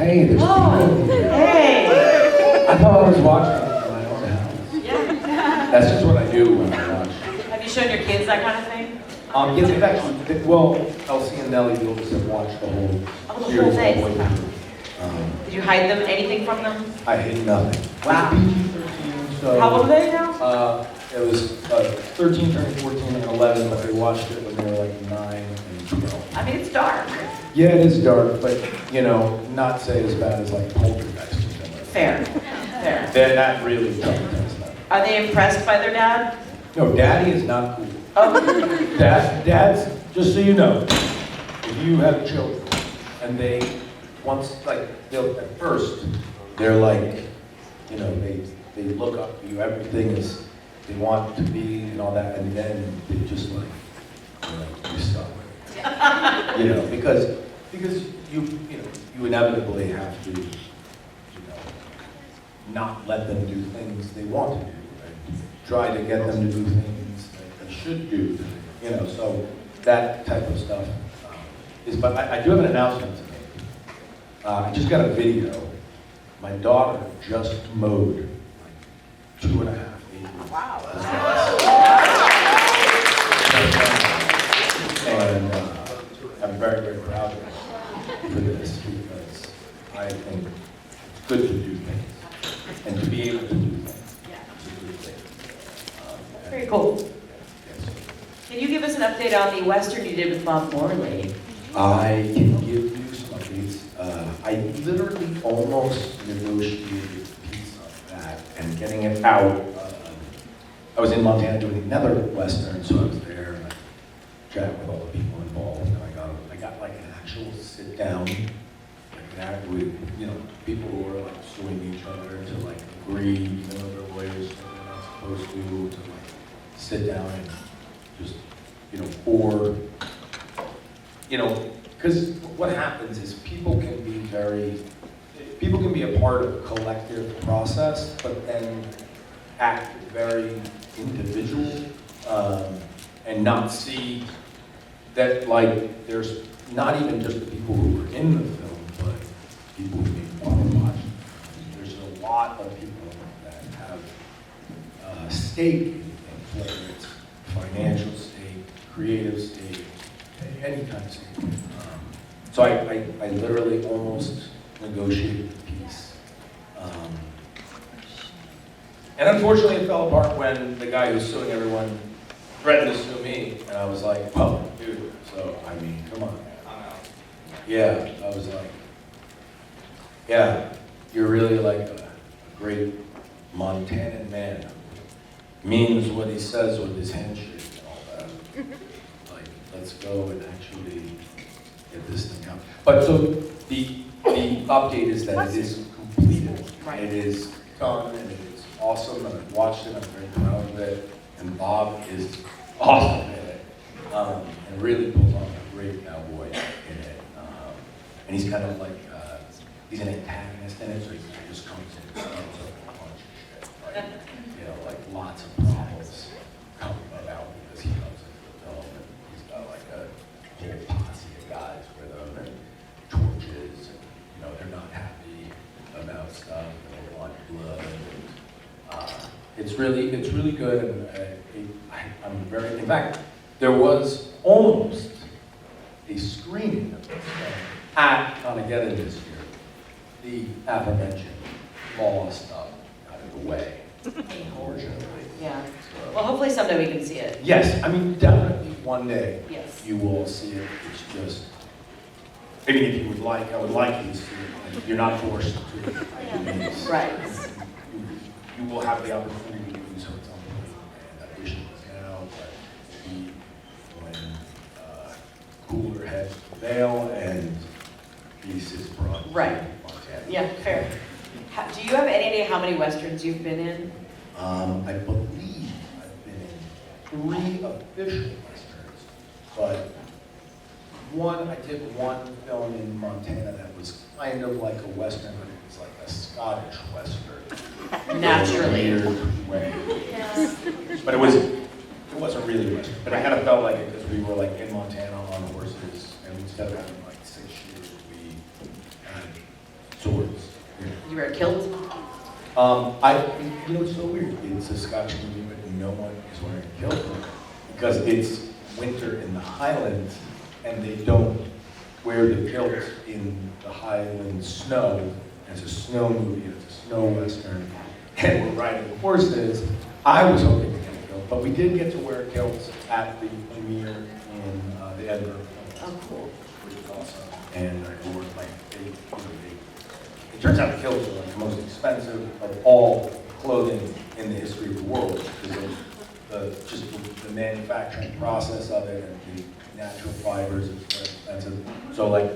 Hey, there's people here. Hey! I thought I was watching it in my own house. Yeah. That's just what I do when I watch. Have you shown your kids that kind of thing? Yes, they've actually, well, Elsie and Nellie, the oldest, have watched the whole Oh, the whole series thing. all the way through. Did you hide them anything from them? I hid nothing. Wow. PG-13, so. How old are they now? It was 13, turning 14, and 11, but they watched it when they were like 9 and 12. I mean, it's dark. Yeah, it is dark, but, you know, not say as bad as like Poltergeist or something like Fair. Fair. They're not really traumatized now. Are they impressed by their dad? No, Daddy is not cool. Oh. Dad's, just so you know, if you have children, and they, once, like, they'll, at first, they're like, you know, they look up to you, everything is, they want to be and all that, and then they just like, you stop. You know, because you inevitably have to, not let them do things they want to do, right? Try to get them to do things that they should do, so that type of stuff is, but I do have an announcement to make. I just got a video. My daughter just mowed like 2.5 acres. Wow. And I'm very, very proud of her for this because I think it's good to do things and to be able to do things. It's a good thing. Very cool. Yes. Can you give us an update on the Western you did with Bob Morley? I can give you some updates. I literally almost negotiated a piece of that and getting it out. I was in Montana doing another Western, so I was there and I chatted with all the people involved. And I got like an actual sit down, like that with, people who were like suing each other to like agree, even though they're lawyers, they're not supposed to like sit down and just, or, because what happens is people can be a part of a collective process, but then act very individual and not see that, like, there's not even just the people who are in the film, but people who may want to watch it. There's a lot of people that have stake in things, whether it's financial stake, creative stake, any kind of stake. So I literally almost negotiated the piece. And unfortunately it fell apart when the guy who's suing everyone threatened to sue me, and I was like, well, dude, so I mean, come on, man. Yeah, I was like, yeah, you're really like a great Montanan man who means what he says with his handshake and all that. Like, let's go and actually get this thing out. But so the update is that it is completed. Right. It is done and it is awesome, and I've watched it, I'm very proud of it, and Bob is awesome in it, and really pulls on a great cowboy in it. And he's kind of like, he's an antagonist in it, so he just comes in and starts a bunch of shit, right? Like lots of problems come about because he comes into the film, and he's got like a whole posse of guys with him, and torches, and they're not happy about stuff, and they want blood, and it's really good, and I'm very, in fact, there was almost a screening of this film at Conageddon this year. The aforementioned law stuff got in the way, unfortunately. Yeah. So, Well, hopefully someday we can see it. yes, I mean, definitely one day Yes. you will see it. It's just, I mean, if you would like, I would like you to see it. Like, you're not forced to. Right. You will have the opportunity to do so at some point, and I wish it was now, but maybe when cooler heads prevail and peace is brought to Right. Montana. Yeah, fair. Do you have any idea how many Westerns you've been in? I believe I've been in 3 official Westerns, but I did one film in Montana that was kind of like a Western, but it was like a Scottish Western. Naturally. In a weird way. But it wasn't really Western, but I kind of felt like it because we were like in Montana on horses, and instead of having like 6 years, we had You wear a kilt? It's so weird. It's a Scottish movie, but no one is wearing a kilt because it's winter in the Highlands, and they don't wear the kilt in the Highland snow. It's a snow movie. It's a snow western, and we're riding horses. I was hoping to get a kilt, but we did get to wear kilts at the premiere in the Edinburgh Film Oh, cool. which is awesome. And I wore my it turns out the kilts are like the most expensive of all clothing in the history of the world because of just the manufacturing process of it and the natural fibers is very expensive. So like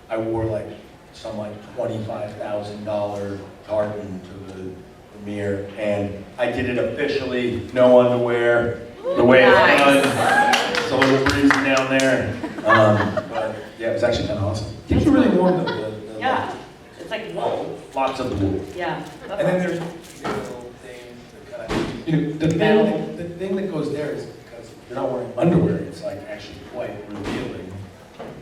I wore like some like $25,000 tartan to the premiere, and I did it officially, no underwear, the way it's done. It's a little breezy down there. But yeah, it was actually kind of awesome. Keeps you really warm though. Yeah, it's like wool. Lots of wool. Yeah. And then there's a little thing that kind of, the thing that goes there is because you're not wearing underwear, it's like actually quite revealing.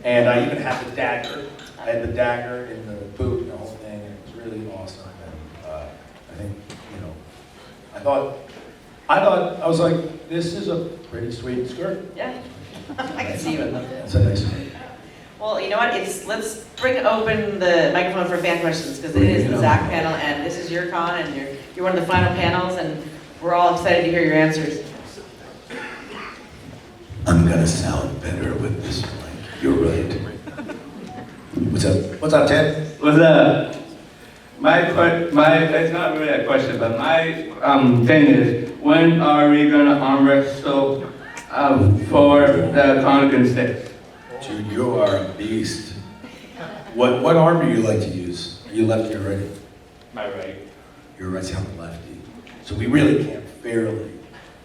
And I even had the dagger. I had the dagger in the boot and the whole thing, and it was really awesome. And I think, I was like, this is a pretty sweet skirt. Yeah. I can see you in them. It's a nice skirt. Well, you know what? Let's bring open the microphone for fan questions because it is the Zach panel, and this is your con, and you're one of the final panels, and we're all excited to hear your answers. I'm gonna sound better with this mic. You're right. What's up? What's up, Ted? What's up? It's not really a question, but my thing is, when are we gonna arm wrestle for the Conageddon sticks? Dude, you are a beast. What arm do you like to use? Are you lefty or righty? My right. You're right, I'm a lefty. So we really can't fairly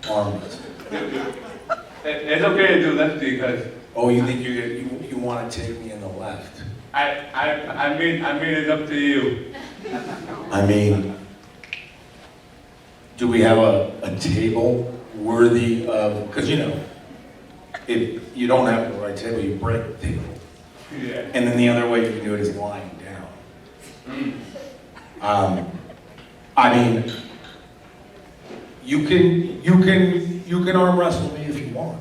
arm wrestle. It's okay to do lefty because Oh, you think you want to take me in the left? I mean it's up to you. I mean, do we have a table worthy of, because if you don't have the right table, you break the table. Yeah. And then the other way you can do it is lying down. I mean, you can arm wrestle me if you want.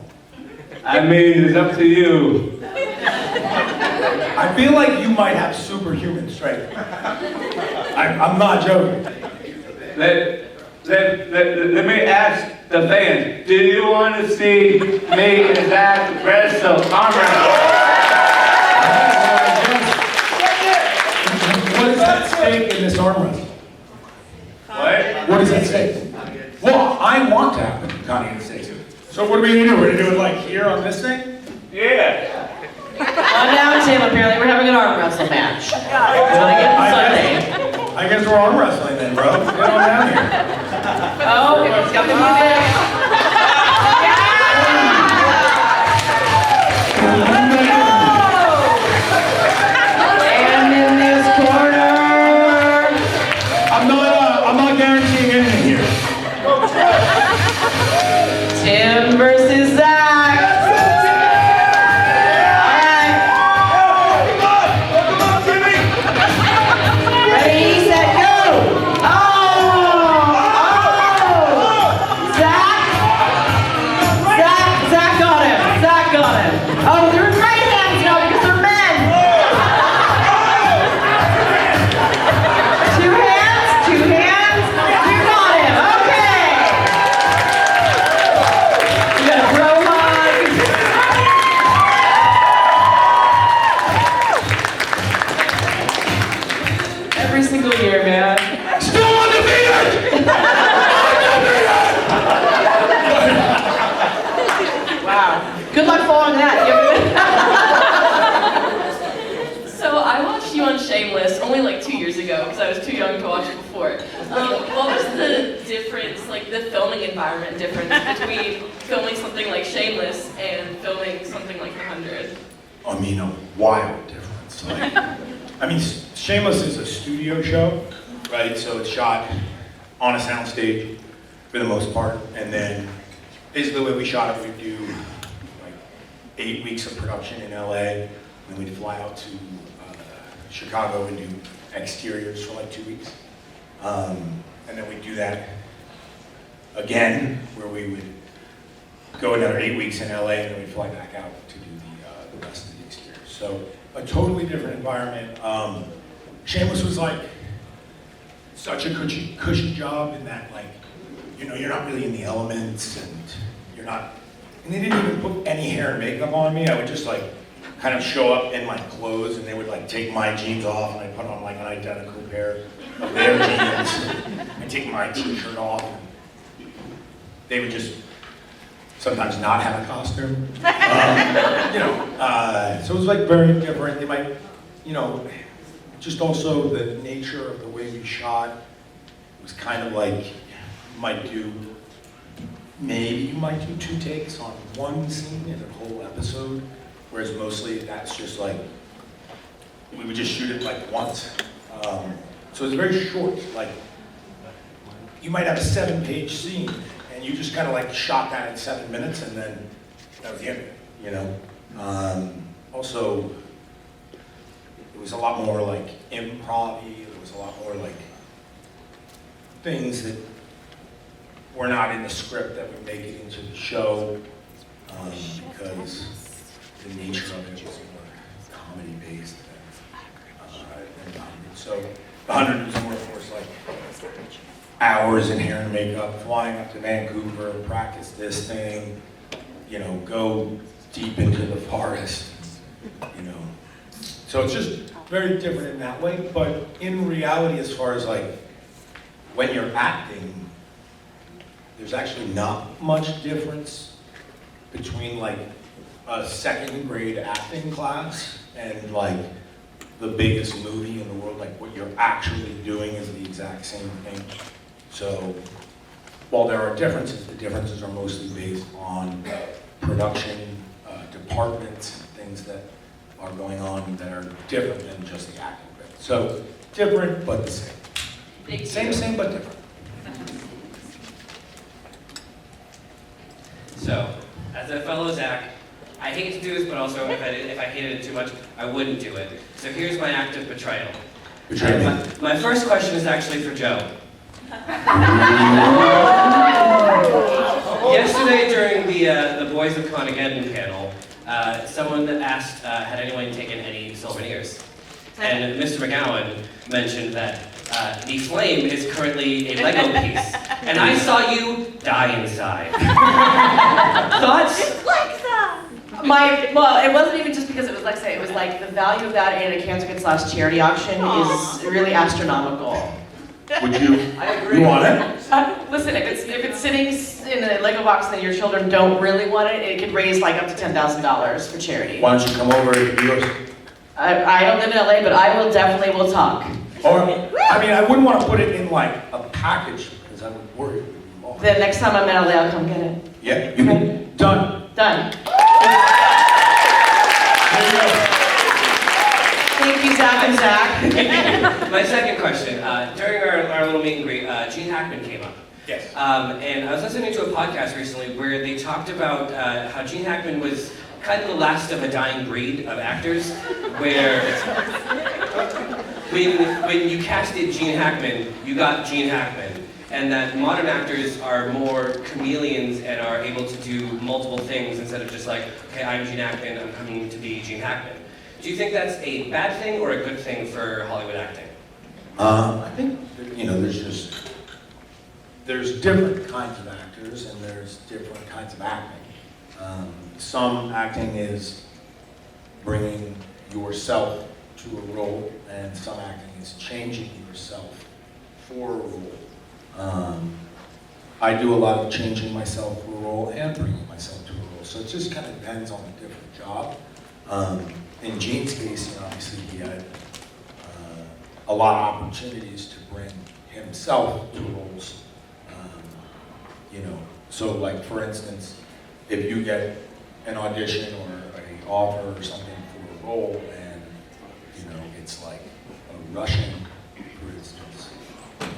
I mean it's up to you. I feel like you might have superhuman strength. I'm not joking. Let me ask the fans, do you want to see me and Zach wrestle, arm wrestle? What is at stake in this arm wrestle? What? What is at stake? Well, I want to have the Conageddon stakes. So what are we gonna do? We're gonna do it like here on this thing? Yeah. On down, Tim, apparently we're having an arm wrestle match. Sunday. I guess we're arm wrestling then, bro. Get on down here. Oh, it's got the And in this corner, I'm not guaranteeing anything here. Tim versus Zach. Ready, set, go! Zach got him. Oh, they're right hands now because they're men. Two hands. You got him. Okay. You got a bro hug. Every single year, man. Still undefeated! Wow. Good luck following that. So I watched you on Shameless only like 2 years ago because I was too young to watch it before. What was the difference, like the filming environment difference between filming something like Shameless and filming something like The 100? I mean, a wild difference. Shameless is a studio show, right? So it's shot on a soundstage for the most part, and then basically the way we shot it, we'd do like 8 weeks of production in LA, and then we'd fly out to Chicago and do exteriors for like 2 weeks. And then we'd do that again, where we would go another 8 weeks in LA, and then we'd fly back out to do the rest of the exterior. So a totally different environment. Shameless was like such a cushy job in that, like, you know, you're not really in the elements, and you're not, and they didn't even put any hair and makeup on me. I would just like kind of show up in my clothes, and they would like take my jeans off, and I put on like an identical pair of their jeans. I take my t-shirt off. They would just sometimes not have a costume. So it was like very different. They might, you know, just also the nature of the way we shot was kind of like, you might do 2 takes on one scene in a whole episode, whereas mostly that's just like, we would just shoot it like once. So it's very short. Like, you might have a 7-page scene, and you just kind of like shot that in 7 minutes, and then that was it, you know? Also, it was a lot more like improv-y. It was a lot more like things that were not in the script that would make it into the show, because the nature of it was more comedy-based than The 100. So The 100 was more, of course, like hours in hair and makeup, flying up to Vancouver, practice this thing, you know, go deep into the forest, you know. So it's just very different in that way, but in reality, as far as like when you're acting, there's actually not much difference between like a 2nd grade acting class and like the biggest movie in the world. Like, what you're actually doing is the exact same thing. So while there are differences, the differences are mostly based on production departments and things that are going on that are different than just the acting bit. So different, but the same. Same, but different. So, as a fellow Zach, I hate to do this, but also if I hated it too much, I wouldn't do it. So here's my act of betrayal. My first question is actually for Joe. Yesterday during the Boys of Conageddon panel, someone asked, had anyone taken any souvenirs? And Mr. McGowan mentioned that the flame is currently a Lego piece, and I saw you die inside. Thoughts? Well, it wasn't even just because it was Lexa, it was like the value of that in a Cancer Kids charity auction is really astronomical. Would you? I agree. You want it? Listen, if it's sitting in a Lego box that your children don't really want it, it could raise like up to $10,000 for charity. Why don't you come over to yours? I don't live in LA, but I will definitely talk. Or, I mean, I wouldn't want to put it in like a package because I would worry it would be lost. The next time I'm in LA, I'll come get it. Yeah, you can. Done. Done. There you go. Thank you, Zach and Zach. My second question, during our little meet and greet, Gene Hackman came up. Yes. And I was listening to a podcast recently where they talked about how Gene Hackman was kind of the last of a dying breed of actors, where when you casted Gene Hackman, you got Gene Hackman, and that modern actors are more chameleons and are able to do multiple things instead of just like, okay, I'm Gene Hackman, I'm coming to be Gene Hackman. Do you think that's a bad thing or a good thing for Hollywood acting? I think, you know, there's different kinds of actors and there's different kinds of acting. Some acting is bringing yourself to a role, and some acting is changing yourself for a role. I do a lot of changing myself for a role and bringing myself to a role, so it just kind of depends on a different job. In Gene's case, you know, obviously he had a lot of opportunities to bring himself to roles. You know, so like for instance, if you get an audition or an offer or something for a role, and you know it's like a Russian, for instance, and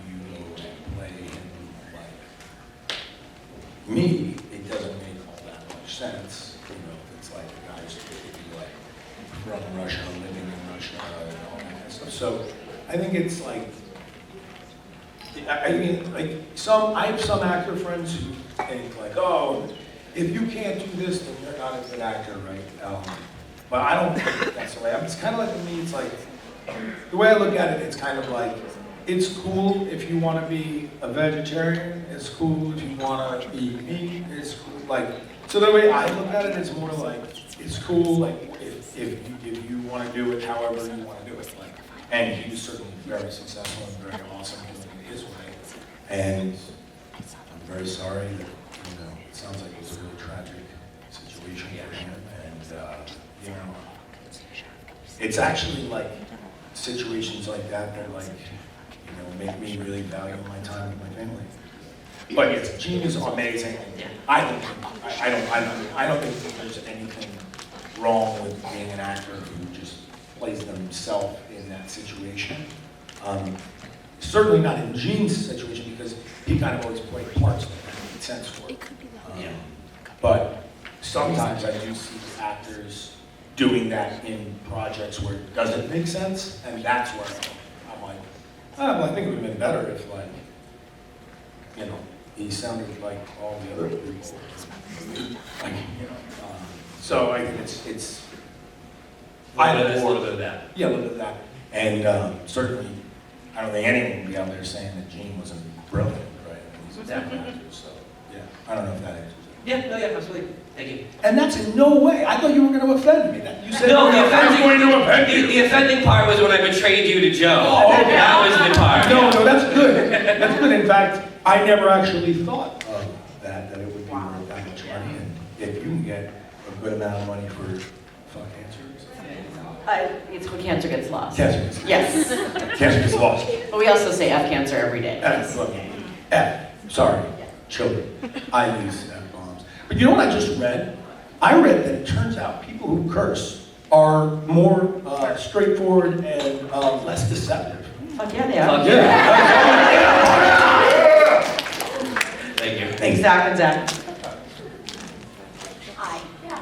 you go and play him like me, it doesn't make all that much sense. You know, if it's like a guy who's typically like from Russia, living in Russia, and all that kind of stuff. So I think it's like, I mean, like I have some actor friends who think like, oh, if you can't do this, then you're not a good actor, right? But I don't think that's the way. It's kind of like, to me, it's like, the way I look at it, it's kind of like, it's cool if you want to be a vegetarian, it's cool if you want to eat meat, it's cool, like, so the way I look at it, it's more like, it's cool, like, if you want to do it however you want to do it, like, and he was certainly very successful and very awesome doing it his way, and I'm very sorry that, you know, it sounds like it was a really tragic situation for him, and, you know, it's actually like situations like that like, you know, make me really value my time with my family. But yes, Gene is amazing. I don't think there's anything wrong with being an actor who just plays themselves in that situation. Certainly not in Gene's situation because he kind of always played parts that made sense for him. But sometimes I do see actors doing that in projects where it doesn't make sense, and that's where I'm like, oh, well, I think it would have been better if, like, you know, he sounded like all the other people. Like, you know, so I think it's A little bit of that. Yeah, a little bit of that. And certainly, I don't think anyone would be out there saying that Gene wasn't brilliant, right? He's a definite actor, so, yeah. I don't know if that answers it. Yeah, no, yeah, absolutely. Thank you. And that's in no way, I thought you were going to offend me. You said, No, I was going to offend you. the offending part was when I betrayed you to Joe. Oh, okay. That was the part. No, that's good. That's good. In fact, I never actually thought of that it would be worth that much money. And if you can get a good amount of money for fuck answers. It's when cancer gets lost. Cancer. Yes. Cancer is lost. But we also say F cancer every day. Sorry, children. I use F-bombs. But you know what I just read? I read that it turns out people who curse are more straightforward and less deceptive. Fuck yeah, they are. Fuck Yeah. Thank you. Thanks, Zach and Zach. Hi.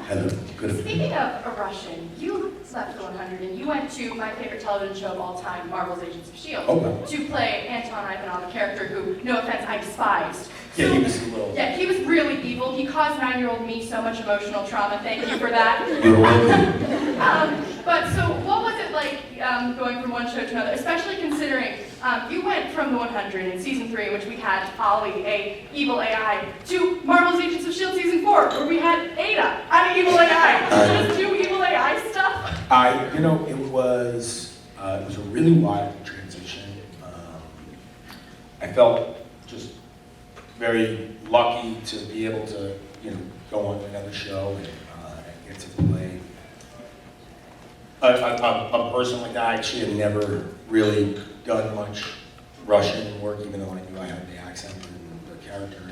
Hello. Good. Speaking of a Russian, you left the 100 and you went to my favorite television show of all time, Marvel's Agents of S.H.I.E.L.D. Okay. to play Anton Ivanov, a character who, no offense, I despised. Yeah, he was a little. Yeah, he was really evil. He caused 9-year-old me so much emotional trauma. Thank you for that. You're welcome. But so what was it like going from one show to another, especially considering you went from the 100 in season 3, in which we had Ollie, a evil AI, to Marvel's Agents of S.H.I.E.L.D. season 4, where we had Ada, an evil AI. Just do evil AI stuff. It was a really wild transition. I felt just very lucky to be able to, go on another show and get to play a person like that. I actually had never really done much Russian work, even though I knew I had the accent and the character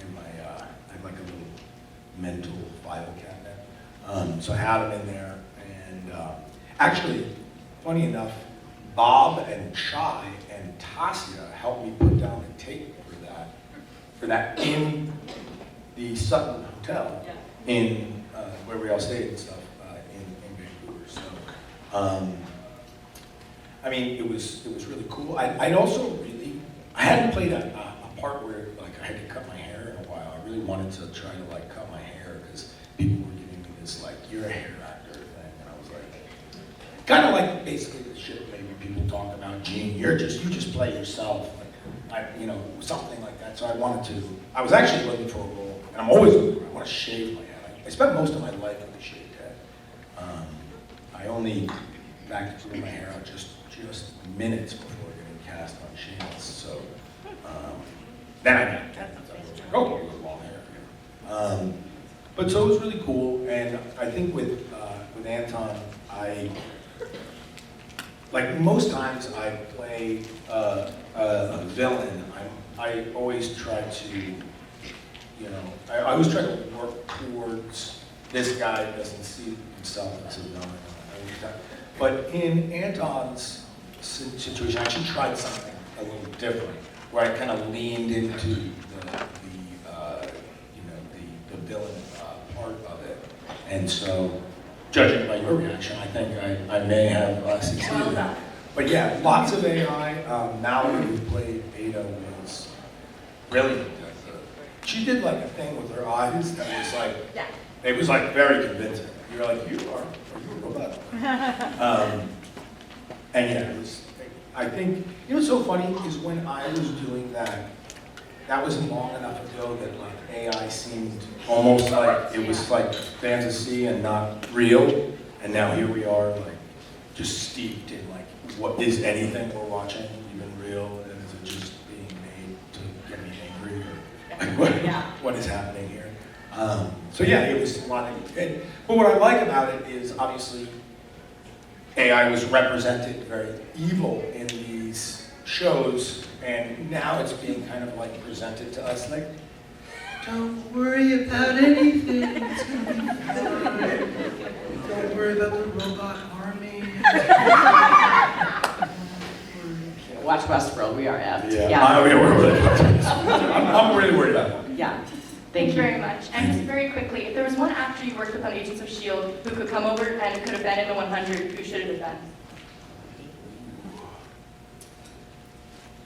in my I had like a little mental file cabinet. So I had him in there, and actually, funny enough, Bob and Chai and Tasia helped me put down the tape for that in the Sutton Hotel in where we all stayed and stuff in Vancouver. So, it was really cool. I hadn't played a part where I had to cut my hair in a while. I really wanted to try to cut my hair because people were giving me this you're a hair actor thing, and I was like, kind of like basically the shit maybe people talk about, Gene, you just play yourself, something like that. So I was actually looking for a role, and I'm always looking for, I want to shave my head. I spent most of my life with a shaved head. I only back to my hair out just minutes before getting cast on Shameless. So then I got cast. I was like, oh, you have long hair. But so it was really cool, and I think with Anton, most times I play a villain, I always try to, I always try to work towards this guy doesn't see himself as a villain. But in Anton's situation, I actually tried something a little different, where I kind of leaned into the villain part of it. And so, judging by your reaction, I think I may have succeeded. But yeah, lots of AI. Mallory, who played Ada, was brilliant. She did like a thing with her eyes that was like, Yeah. it was like very convincing. You were like, are you a robot? And yeah, it was, I think, you know what's so funny is when I was doing that, that wasn't long enough ago that like AI seemed almost like it was like fantasy and not real. And now here we are like just steeped in like, what is anything we're watching even real? And is it just being made to get me angry? Or what is happening here? So yeah, it was a lot of, but what I like about it is obviously AI was represented very evil in these shows, and now it's being kind of like presented to us like, don't worry about anything, it's gonna be fine. Don't worry about the robot army. Watch Westworld, we are apt. I'm really worried about that. Yeah. Thank you very much. And just very quickly, if there was one actor you worked with on Agents of S.H.I.E.L.D. who could come over and could have been in the 100, who should it have been?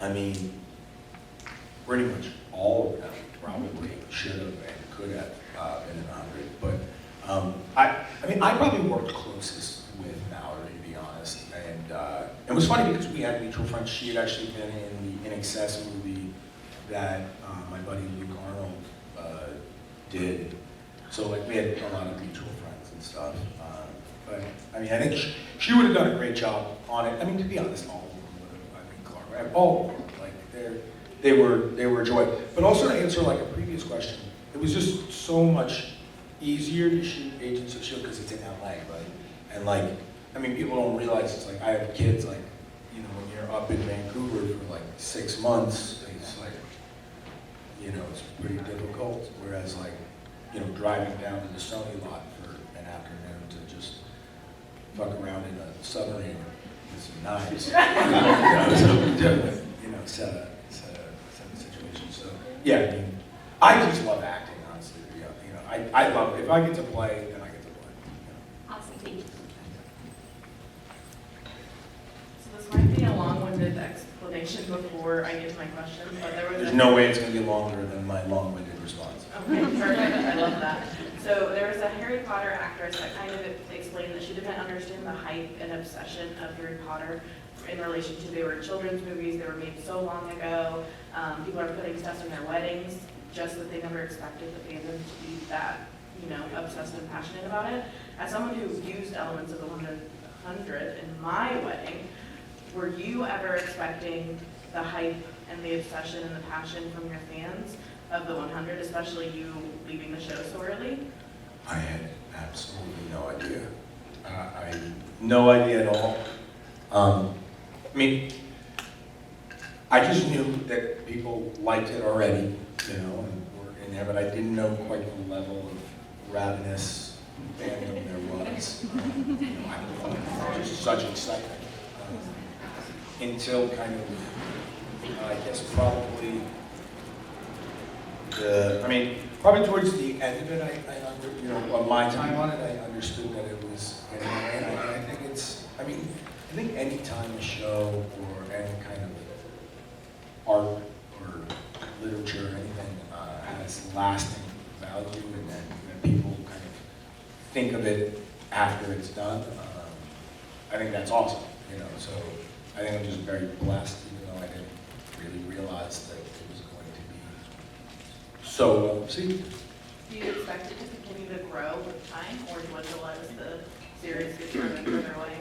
I mean, pretty much all of them probably should have and could have been in 100. But I mean, I probably worked closest with Mallory, to be honest. And it was funny because we had mutual friends. She had actually been in the In Excess movie that my buddy Luke Arnold did. So like we had a lot of mutual friends and stuff. But I mean, I think she would have done a great job on it. I mean, to be honest, all of them would have. I mean, Clark, all of them, like they were a joy. But also to answer like a previous question, it was just so much easier to shoot Agents of S.H.I.E.L.D. because it's in LA, right? And like, I mean, people don't realize it's like I have kids. Like, you know, when you're up in Vancouver for like 6 months, it's like, you know, it's pretty difficult. Whereas like, you know, driving down to the Sony lot for an afternoon to just fuck around in a submarine with some knives, you know, set a situation. So yeah, I mean, I just love acting, honestly. You know, I love, if I get to play, then I get to play. You know. Awesome, thank you. So this might be a long-winded explanation before I get to my question, but there was There's no way it's going to be longer than my long-winded response. Okay, perfect, I love that. So there was a Harry Potter actress that kind of explained that she didn't understand the hype and obsession of Harry Potter in relation to they were children's movies, they were made so long ago, people are putting stuff in their weddings, just that they never expected the fandom to be that, you know, obsessed and passionate about it. As someone who used elements of the 100 in my wedding, were you ever expecting the hype and the obsession and the passion from your fans of the 100, especially you leaving the show so early? I had absolutely no idea. No idea at all. I mean, I just knew that people liked it already, you know, and were in there, but I didn't know quite the level of ravenous fandom there was. You know, I just such excitement until kind of, I guess, probably probably towards the end of it, you know, of my time on it, I understood that it was getting away, and I think it's, I think any time a show or any kind of art or literature or anything has lasting value, and then people kind of think of it after it's done, I think that's awesome, you know, so I think I'm just very blessed, even though I didn't really realize that it was going to be so well received. Do you expect it to continue to grow with time, or do you let the series get further away?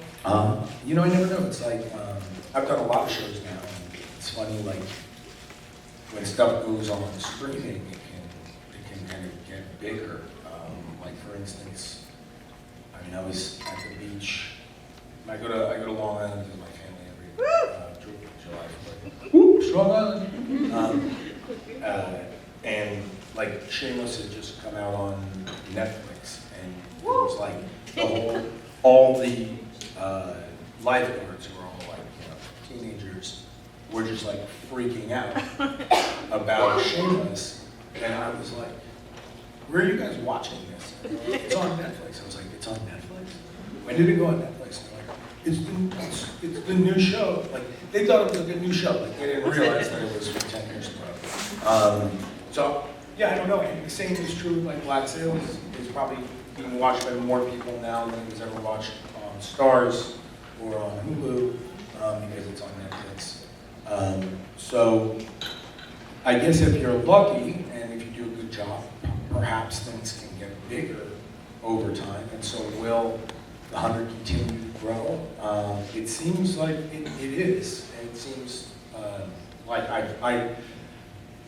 You know, I never know. It's like, I've done a lot of shows now, and it's funny, like, when stuff goes on streaming, it can kind of get bigger. Like, for instance, I mean, I was at the beach. I go to Long Island to visit my family every July 4th. Woo, Strong Island! And like Shameless had just come out on Netflix, and it was like all the lifeguards who were all like, you know, teenagers were just like freaking out about Shameless, and I was like, where are you guys watching this? It's on Netflix. I was like, it's on Netflix? When did it go on Netflix? And they're like, it's the new show. Like, they thought it was a new show. Like, they didn't realize that it was from 10 years ago. So, yeah, I don't know. And the same is true with like Black Sails. It's probably being watched by more people now than it was ever watched on Stars or on Hulu because it's on Netflix. So, I guess if you're lucky and if you do a good job, perhaps things can get bigger over time. And so will the 100 continue to grow? It seems like it is. And it seems like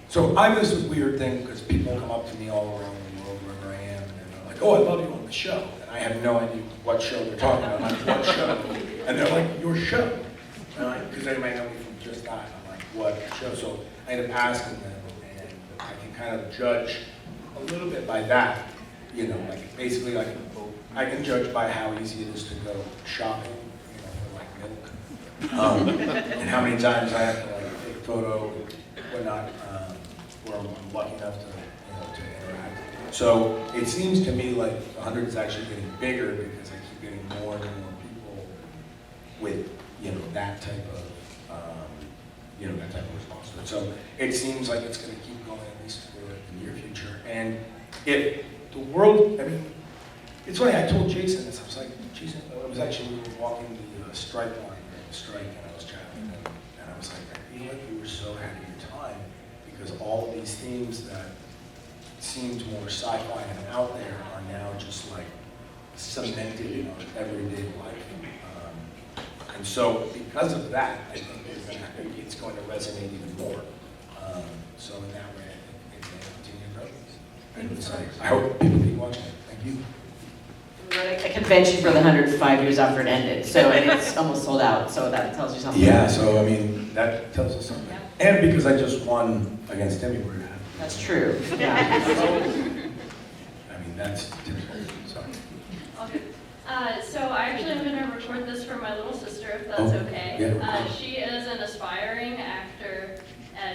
so I'm this weird thing because people come up to me all around the world wherever I am and they're like, oh, I love you on the show. And I have no idea what show they're talking about. I'm like, what show? And they're like, your show. Because they might know me from just that. I'm like, what show? So I end up asking them and I can kind of judge a little bit by that. You know, like basically like I can judge by how easy it is to go shopping, you know, for like milk. And how many times I have to like take a photo, whatnot, where I'm lucky enough to, you know, to interact. So it seems to me like 100 is actually getting bigger because I keep getting more and more people with, you know, that type of, that type of response to it. So it seems like it's going to keep going at least for the near future. And if the world, I mean, it's funny, I told Jason this, I was like, Jason, I was actually, we were walking the strike line during the strike, and I was chatting with him, and I was like, I feel like you were so ahead of your time, because all of these themes that seemed more sci-fi and out there are now just like cemented in our everyday life. And so because of that, I think it's going to resonate even more. So in that way, I think it's going to continue to grow. And it's like, I hope people keep watching it. Thank you. We're at a convention for the 105 years after it ended, so and it's almost sold out, so that tells you something. Yeah, so I mean, that tells us something. Yeah. And because I just won against Timmy, we're happy. That's true, yeah. I mean, that's typical, so. Okay. So I actually am going to record this for my little sister, if that's okay. Yeah. She is an aspiring actor.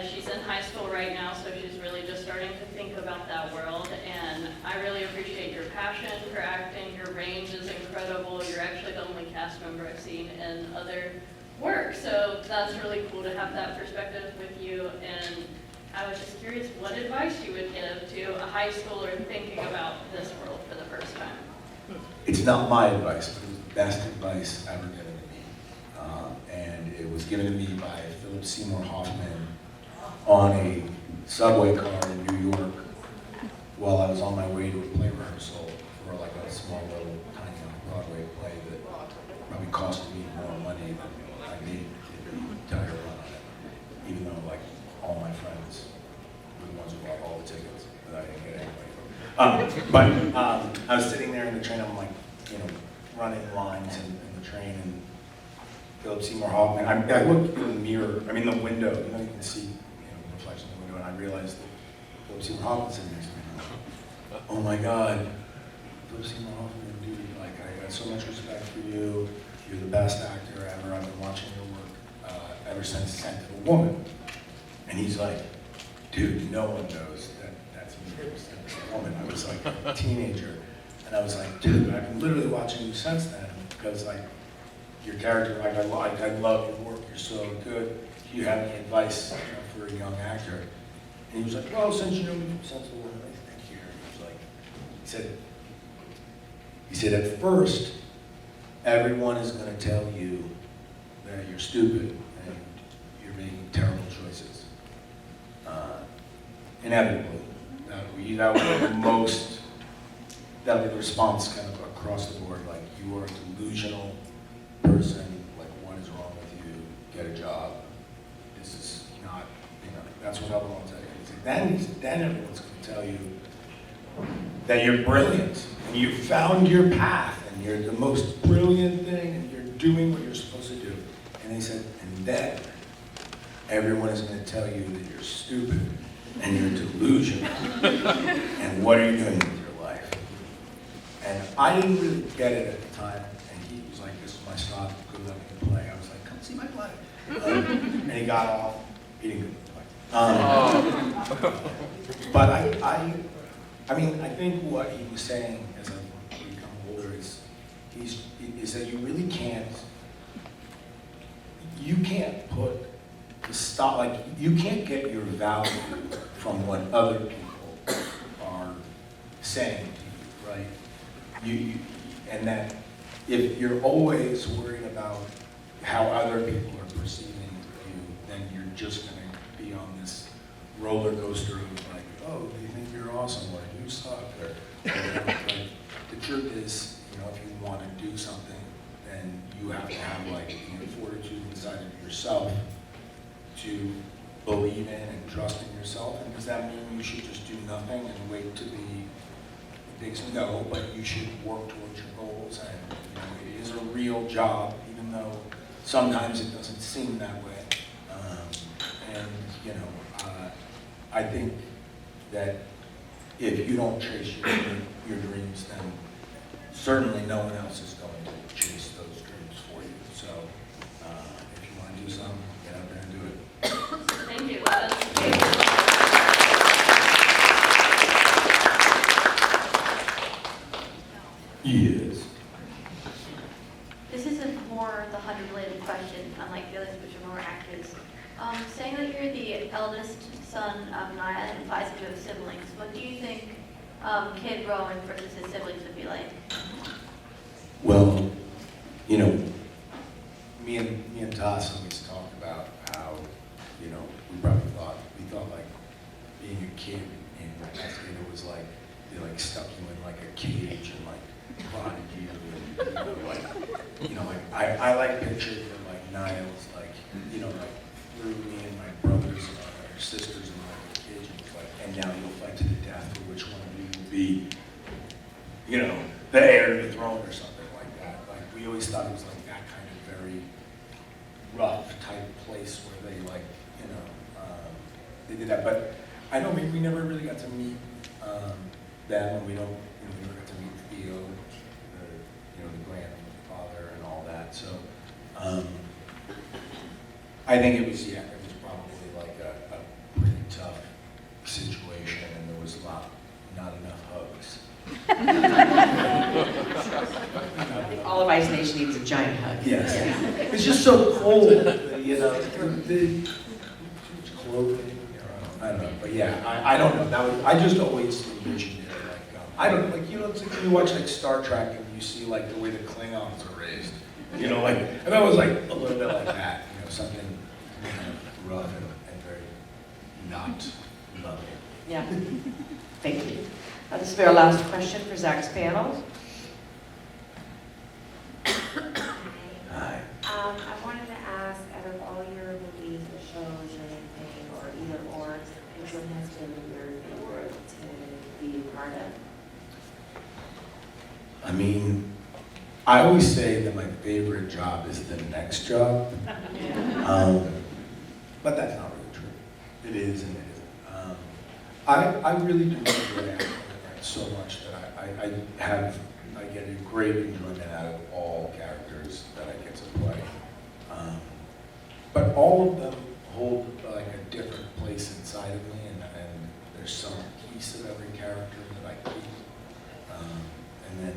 She's in high school right now, so she's really just starting to think about that world. And I really appreciate your passion for acting. Your range is incredible. You're actually the only cast member I've seen in other work. So that's really cool to have that perspective with you. And I was just curious what advice you would give to a high schooler thinking about this world for the first time. It's not my advice, but it was the best advice ever given to me. And it was given to me by Philip Seymour Hoffman on a subway car in New York while I was on my way to a play rehearsal for like a small little tiny Broadway play that probably cost me more money than I made in the entire run on it. Even though like all my friends were the ones who bought all the tickets that I didn't get anyway. But I was sitting there in the train, I'm like, you know, running lines in the train, and Philip Seymour Hoffman, I looked in the mirror, I mean the window, you know, you can see, the reflection in the window, and I realized that Philip Seymour Hoffman's sitting next to me. Oh my God, Philip Seymour Hoffman, dude, like I got so much respect for you. You're the best actor ever. I've been watching your work ever since Scent of a Woman. And he's like, dude, no one knows that that's me, Scent of a Woman. I was like a teenager, and I was like, dude, I've been literally watching you since then because like your character, like I love your work. You're so good. Do you have any advice for a young actor? And he was like, well, since you know me from Sense of the Woman, I think here. He was like, he said, at first, everyone is going to tell you that you're stupid and you're making terrible choices. Inevitably, that would be the response kind of across the board, like you are a delusional person, like what is wrong with you, get a job. This is not, that's what everyone will tell you. Then everyone's going to tell you that you're brilliant, and you found your path, and you're the most brilliant thing, and you're doing what you're supposed to do. And they said, and then everyone is going to tell you that you're stupid, and you're delusional, and what are you doing with your life? And I didn't really get it at the time, and he was like, this is my stop, good luck in the play. I was like, come see my play. And he got off, he didn't go to the play. But I mean, I think what he was saying as I become older is that you really can't you can't put the stop, like, you can't get your value from what other people are saying to you, right? And that if you're always worried about how other people are perceiving you, then you're just gonna be on this roller coaster of like, oh, you think you're awesome, or you suck, or like, the truth is, you know, if you want to do something, then you have to have like the fortitude inside of yourself to believe in and trust in yourself. And does that mean you should just do nothing and wait to be the big? No, but you should work towards your goals, and you know, it is a real job, even though sometimes it doesn't seem that way. And you know, I think that if you don't chase your dreams, then certainly no one else is going to chase those dreams for you. So if you want to do something, get out there and do it. Thank you. Yes. This isn't more the 100-related question, unlike the others, which are more actors. Saying that you're the eldest son of Naya implies that you have siblings. What do you think Kid Rowan versus his siblings would be like? Well, you know, me and Toss always talk about how, you know, we thought like being a kid in Conageddon was like, they like stuck you in like a cage and like prodded you, and you know, like I like pictured that like Naya was like, you know, like threw me and my brothers and my sisters in like a cage and was like, and now you'll fight to the death for which one of you will be, you know, the heir to the throne or something like that. Like we always thought it was like that kind of very rough type place where they like, you know, they did that. But I know we never really got to meet them, and we don't, you know, we never got to meet Theo, the grandfather and all that. So I think it was probably like a pretty tough situation, and there was not enough hugs. All of Ice Nation needs a giant hug. Yes. It's just so cold, you know, the clothing, I don't know, but yeah, I don't know, I just always envisioned it like, I don't know, like, you know, it's like when you watch like Star Trek and you see like the way the Klingons are raised, you know, like, and that was like a little bit like that, you know, something kind of rough and very not loving. Yeah. Thank you. This will be our last question for Zach's panel. Hi. I wanted to ask, out of all your movies or shows or anything, or either or, which one has been your favorite to be a part of? I mean, I always say that my favorite job is the next job, but that's not really true. It is and it isn't. I really do enjoy acting so much that I get a great enjoyment out of all characters that I get to play. But all of them hold like a different place inside of me, and there's some piece of every character that I keep, and then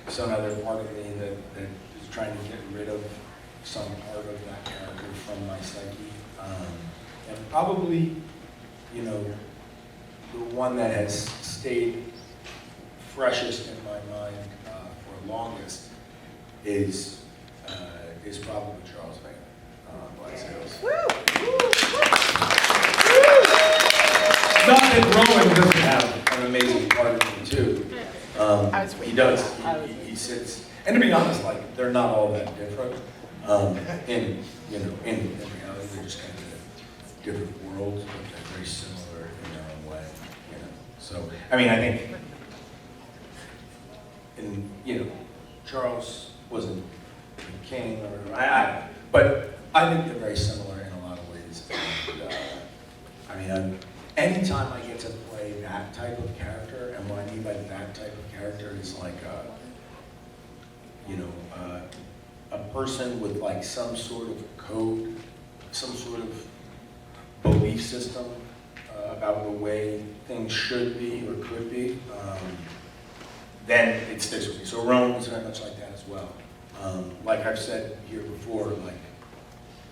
some other part of me that is trying to get rid of some part of that character from my psyche. And probably, you know, the one that has stayed freshest in my mind for longest is probably Charles Vane. Not that Rowan doesn't have an amazing part of me too. He does. He sits. And to be honest, like they're not all that different. In reality, they're just kind of different worlds, but they're very similar in their own way. You know. So I mean, I think, Charles wasn't the king, but I think they're very similar in a lot of ways. And, anytime I get to play that type of character, and what I mean by that type of character is like a person with like some sort of code, some sort of belief system about the way things should be or could be, then it sticks with me. So Rowan is very much like that as well. Like I've said here before, like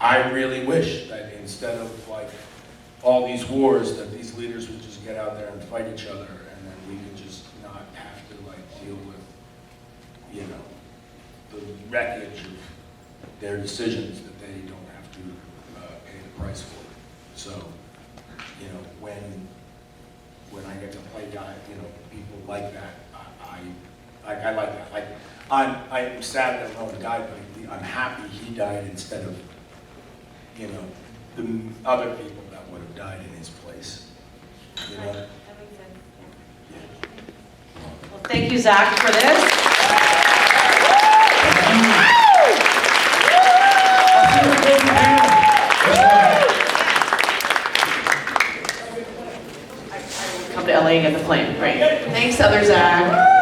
I really wish that instead of like all these wars, that these leaders would just get out there and fight each other, and then we could just not have to like deal with, you know, the wreckage of their decisions that they don't have to pay the price for. So, you know, when I get to play guy, you know, people like that, I like that. Like, I'm sad that Rowan died, but I'm happy he died instead of, you know, the other people that would have died in his place. You know? That makes sense, yeah. Well, thank you, Zach, for this. Come to LA and get the plane. Great. Thanks, other Zach.